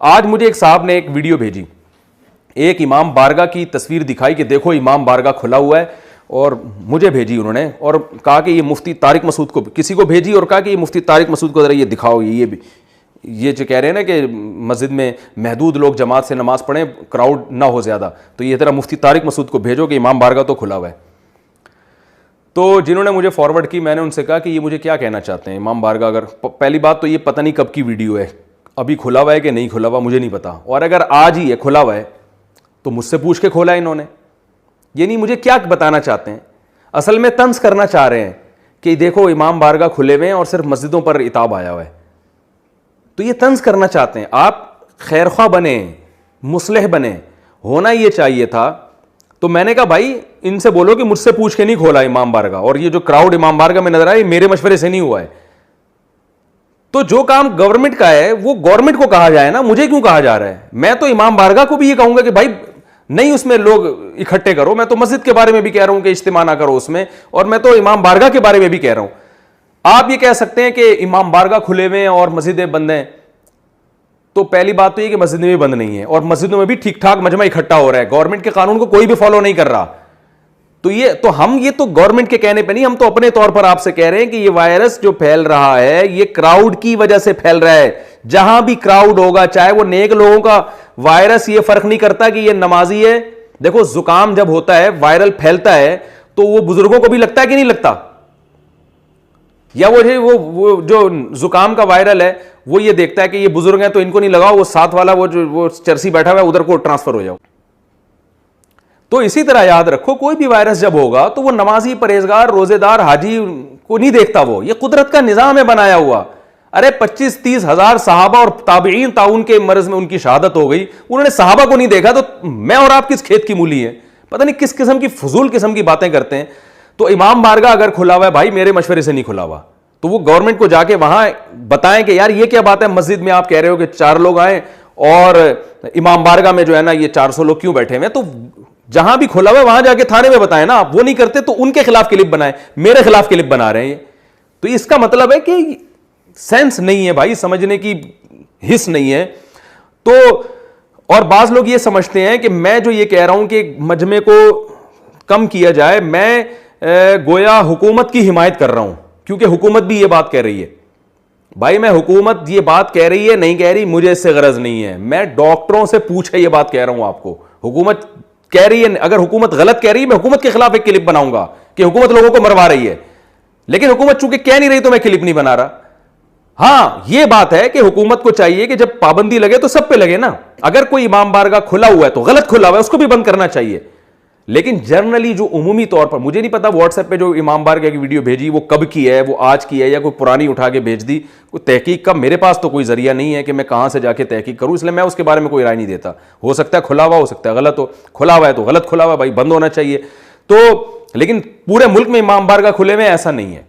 آج مجھے ایک صاحب نے ایک ویڈیو بھیجی, ایک امام بارگاہ کی تصویر دکھائی کہ دیکھو امام بارگاہ کھلا ہوا ہے, اور مجھے بھیجی انہوں نے, اور کہا کہ یہ مفتی طارق مسعود کو, کسی کو بھیجی اور کہا کہ یہ مفتی طارق مسعود کو ذرا یہ دکھاؤ, یہ جو کہہ رہے ہیں نا کہ مسجد میں محدود لوگ جماعت سے نماز پڑھیں, کراؤڈ نہ ہو زیادہ, تو یہ ذرا مفتی طارق مسعود کو بھیجو کہ امام بارگاہ تو کھلا ہوا ہے. تو جنہوں نے مجھے فارورڈ کی, میں نے ان سے کہا کہ یہ مجھے کیا کہنا چاہتے ہیں امام بارگاہ. اگر پہلی بات تو یہ پتہ نہیں کب کی ویڈیو ہے, ابھی کھلا ہوا ہے کہ نہیں کھلا ہوا مجھے نہیں پتا, اور اگر آج ہی ہے کھلا ہوا ہے تو مجھ سے پوچھ کے کھولا ہے انہوں نے. یعنی مجھے کیا بتانا چاہتے ہیں, اصل میں طنز کرنا چاہ رہے ہیں کہ دیکھو امام بارگاہ کھلے ہوئے ہیں اور صرف مسجدوں پر عتاب آیا ہوا ہے. تو یہ طنز کرنا چاہتے ہیں. آپ خیر خواہ بنیں, مصلح بنیں, ہونا یہ چاہیے تھا. تو میں نے کہا بھائی ان سے بولو کہ مجھ سے پوچھ کے نہیں کھولا امام بارگاہ, اور یہ جو کراؤڈ امام بارگاہ میں نظر آئے میرے مشورے سے نہیں ہوا ہے. تو جو کام گورنمنٹ کا ہے وہ گورنمنٹ کو کہا جائے نا, مجھے کیوں کہا جا رہا ہے؟ میں تو امام بارگاہ کو بھی یہ کہوں گا کہ بھائی نہیں اس میں لوگ اکٹھے کرو. میں تو مسجد کے بارے میں بھی کہہ رہا ہوں کہ اجتماع نہ کرو اس میں, اور میں تو امام بارگاہ کے بارے میں بھی کہہ رہا ہوں. آپ یہ کہہ سکتے ہیں کہ امام بارگاہ کھلے ہوئے ہیں اور مسجدیں بند ہیں, تو پہلی بات تو یہ کہ مسجدیں بھی بند نہیں ہیں اور مسجدوں میں بھی ٹھیک ٹھاک مجمع اکٹھا ہو رہا ہے. گورنمنٹ کے قانون کو کوئی بھی فالو نہیں کر رہا. تو ہم یہ تو گورنمنٹ کے کہنے پہ نہیں, ہم تو اپنے طور پر آپ سے کہہ رہے ہیں کہ یہ وائرس جو پھیل رہا ہے یہ کراؤڈ کی وجہ سے پھیل رہا ہے. جہاں بھی کراؤڈ ہوگا, چاہے وہ نیک لوگوں کا وائرس, یہ فرق نہیں کرتا کہ یہ نمازی ہے. دیکھو زکام جب ہوتا ہے وائرل پھیلتا ہے تو وہ بزرگوں کو بھی لگتا ہے کہ نہیں لگتا, یا وہ جو زکام کا وائرل ہے وہ یہ دیکھتا ہے کہ یہ بزرگ ہیں تو ان کو نہیں لگاؤ, وہ ساتھ والا وہ چرسی بیٹھا ہوا ہے ادھر کو ٹرانسفر ہو جاؤ. تو اسی طرح یاد رکھو کوئی بھی وائرس جب ہوگا تو وہ نمازی, پرہیزگار, روزے دار, حاجی کو نہیں دیکھتا. وہ یہ قدرت کا نظام ہے بنایا ہوا. ارے 25-30 ہزار صحابہ اور تابعین تعاون کے مرض میں ان کی شہادت ہو گئی, انہوں نے صحابہ کو نہیں دیکھا, تو میں اور آپ کس کھیت کی مولی ہیں؟ پتہ نہیں کس قسم کی فضول قسم کی باتیں کرتے ہیں. تو امام بارگاہ اگر کھلا ہوا ہے بھائی میرے مشورے سے نہیں کھلا ہوا, تو وہ گورنمنٹ کو جا کے وہاں بتائیں کہ یار یہ کیا بات ہے, مسجد میں آپ کہہ رہے ہو کہ 4 لوگ آئیں اور امام بارگاہ میں جو ہے نا یہ 400 لوگ کیوں بیٹھے ہوئے ہیں. تو جہاں بھی کھلا ہوا ہے وہاں جا کے تھانے میں بتائیں نا. آپ وہ نہیں کرتے تو ان کے خلاف کلپ بنائیں, میرے خلاف کلپ بنا رہے ہیں. تو اس کا مطلب ہے کہ سینس نہیں ہے بھائی, سمجھنے کی حس نہیں ہے. تو اور بعض لوگ یہ سمجھتے ہیں کہ میں جو یہ کہہ رہا ہوں کہ مجمع کو کم کیا جائے, میں گویا حکومت کی حمایت کر رہا ہوں, کیونکہ حکومت بھی یہ بات کہہ رہی ہے. بھائی میں حکومت یہ بات کہہ رہی ہے نہیں کہہ رہی مجھے اس سے غرض نہیں ہے, میں ڈاکٹروں سے پوچھے یہ بات کہہ رہا ہوں آپ کو. حکومت کہہ رہی ہے, اگر حکومت غلط کہہ رہی ہے میں حکومت کے خلاف ایک کلپ بناؤں گا کہ حکومت لوگوں کو مروا رہی ہے, لیکن حکومت چونکہ کہہ نہیں رہی تو میں کلپ نہیں بنا رہا. ہاں یہ بات ہے کہ حکومت کو چاہیے کہ جب پابندی لگے تو سب پہ لگے نا. اگر کوئی امام بارگاہ کھلا ہوا ہے تو غلط کھلا ہوا ہے, اس کو بھی بند کرنا چاہیے. لیکن جنرلی جو عمومی طور پر, مجھے نہیں پتا واٹس ایپ پہ جو امام بارگاہ کی ویڈیو بھیجی وہ کب کی ہے, وہ آج کی ہے یا کوئی پرانی اٹھا کے بھیج دی, کوئی تحقیق کا میرے پاس تو کوئی ذریعہ نہیں ہے کہ میں کہاں سے جا کے تحقیق کروں, اس لیے میں اس کے بارے میں کوئی رائے نہیں دیتا. ہو سکتا ہے کھلا ہوا, ہو سکتا ہے غلط ہو. کھلا ہوا ہے تو غلط کھلا ہوا, بھائی بند ہونا چاہیے. تو لیکن پورے ملک میں امام بارگاہ کھلے ہوئے ایسا نہیں ہے.